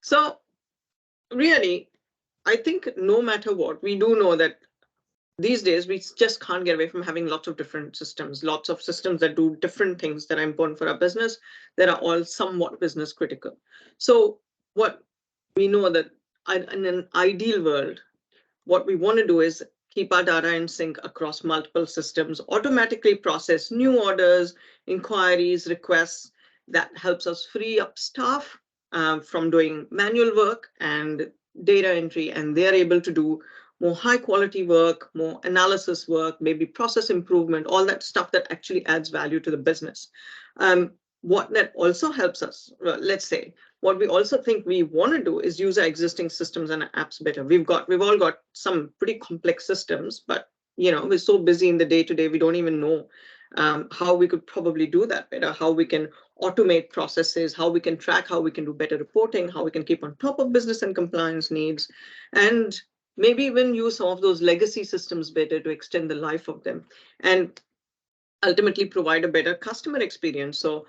So really, I think no matter what, we do know that these days we just can't get away from having lots of different systems, lots of systems that do different things that are important for our business, that are all somewhat business critical. So what we know that in an ideal world, what we want to do is keep our data in sync across multiple systems, automatically process new orders, inquiries, requests. That helps us free up staff from doing manual work and data entry, and they're able to do more high quality work, more analysis work, maybe process improvement, all that stuff that actually adds value to the business. What that also helps us, let's say, what we also think we want to do is use our existing systems and apps better. We've all got some pretty complex systems, but we're so busy in the day to day, we don't even know how we could probably do that better, how we can automate processes, how we can track, how we can do better reporting, how we can keep on top of business and compliance needs, and maybe even use some of those legacy systems better to extend the life of them and ultimately provide a better customer experience. So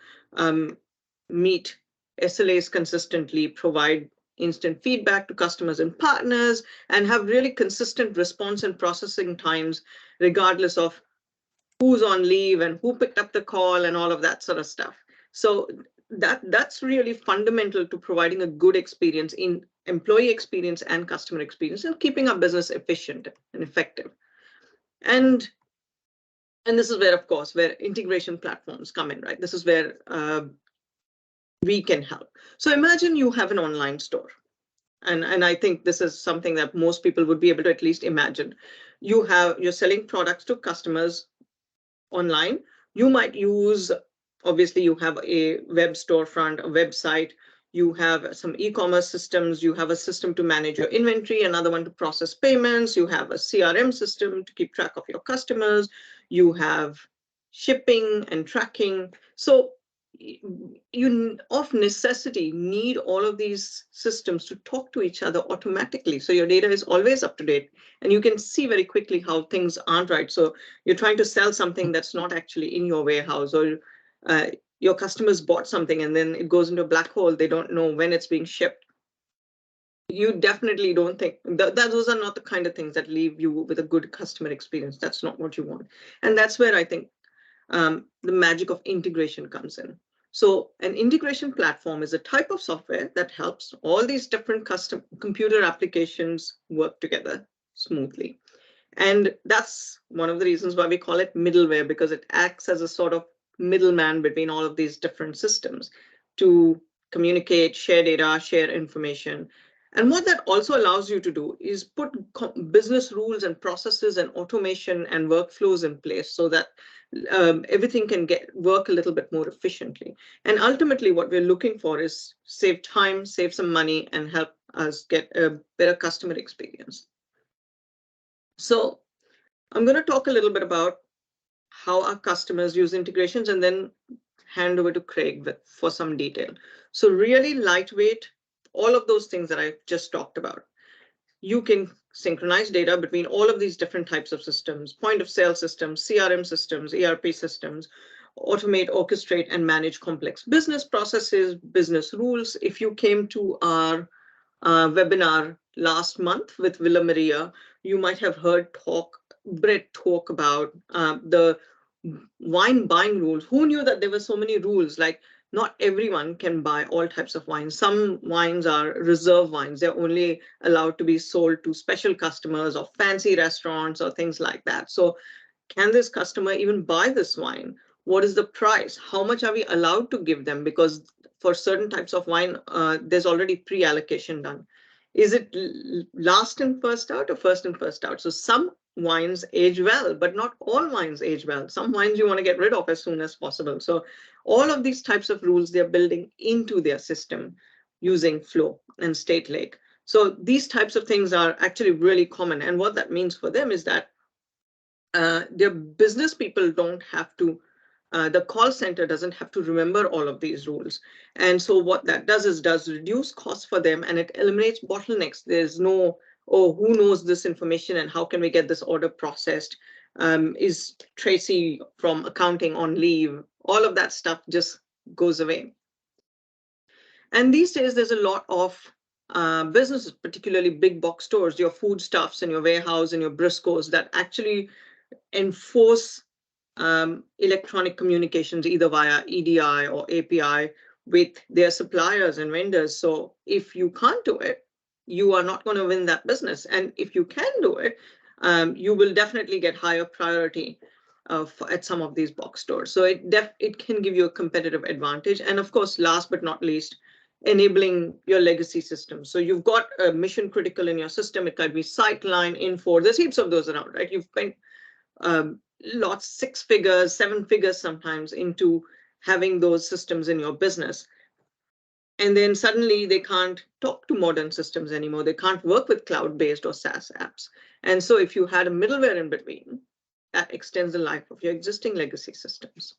meet SLAs consistently, provide instant feedback to customers and partners, and have really consistent response and processing times, regardless of who's on leave and who picked up the call and all of that sort of stuff. So that's really fundamental to providing a good experience in employee experience and customer experience and keeping our business efficient and effective. And this is where, of course, where integration platforms come in, right? This is where we can help. So imagine you have an online store. And I think this is something that most people would be able to at least imagine. You're selling products to customers online. You might use, obviously, you have a web storefront, a website, you have some e-commerce systems, you have a system to manage your inventory, another one to process payments, you have a CRM system to keep track of your customers, you have shipping and tracking. So you of necessity need all of these systems to talk to each other automatically, so your data is always up to date and you can see very quickly how things aren't right. So you're trying to sell something that's not actually in your warehouse, or your customers bought something and then it goes into a black hole, they don't know when it's being shipped. You definitely don't think that those are not the kind of things that leave you with a good customer experience. That's not what you want. And that's where I think the magic of integration comes in. So an integration platform is a type of software that helps all these different custom computer applications work together smoothly. And that's one of the reasons why we call it middleware, because it acts as a sort of middleman between all of these different systems to communicate, share data, share information. And what that also allows you to do is put business rules and processes and automation and workflows in place so that everything can work a little bit more efficiently. And ultimately, what we're looking for is save time, save some money, and help us get a better customer experience. So I'm going to talk a little bit about how our customers use integrations and then hand over to Craig for some detail. So really lightweight, all of those things that I just talked about. You can synchronize data between all of these different types of systems, point of sale systems, CRM systems, ERP systems, automate, orchestrate, and manage complex business processes, business rules. If you came to our webinar last month with Villa Maria, you might have heard Brett talk about the wine buying rules. Who knew that there were so many rules? Like, not everyone can buy all types of wines. Some wines are reserve wines. They're only allowed to be sold to special customers or fancy restaurants or things like that. So can this customer even buy this wine? What is the price? How much are we allowed to give them? Because for certain types of wine, there's already pre-allocation done. Is it last in, first out, or first in, first out? So some wines age well, but not all wines age well. Some wines you want to get rid of as soon as possible. So all of these types of rules they're building into their system using Flow and State Lake. So these types of things are actually really common. And what that means for them is that their business people don't have to, the call center doesn't have to remember all of these rules. And so what that does reduce costs for them, and it eliminates bottlenecks. There's no, oh, who knows this information and how can we get this order processed? Is Tracy from accounting on leave? All of that stuff just goes away. And these days, there's a lot of businesses, particularly big box stores, your foodstuffs and your warehouse and your Briscoes that actually enforce electronic communications either via EDI or API with their suppliers and vendors. So if you can't do it, you are not going to win that business. And if you can do it, you will definitely get higher priority at some of these box stores. So it can give you a competitive advantage. And of course, last but not least, enabling your legacy system. So you've got a mission critical in your system. It could be Sightline, Info. There's heaps of those around, right? You've spent lots, 6 figures, 7 figures sometimes into having those systems in your business. And then suddenly they can't talk to modern systems anymore. They can't work with cloud-based or SaaS apps. And so if you had a middleware in between, that extends the life of your existing legacy systems.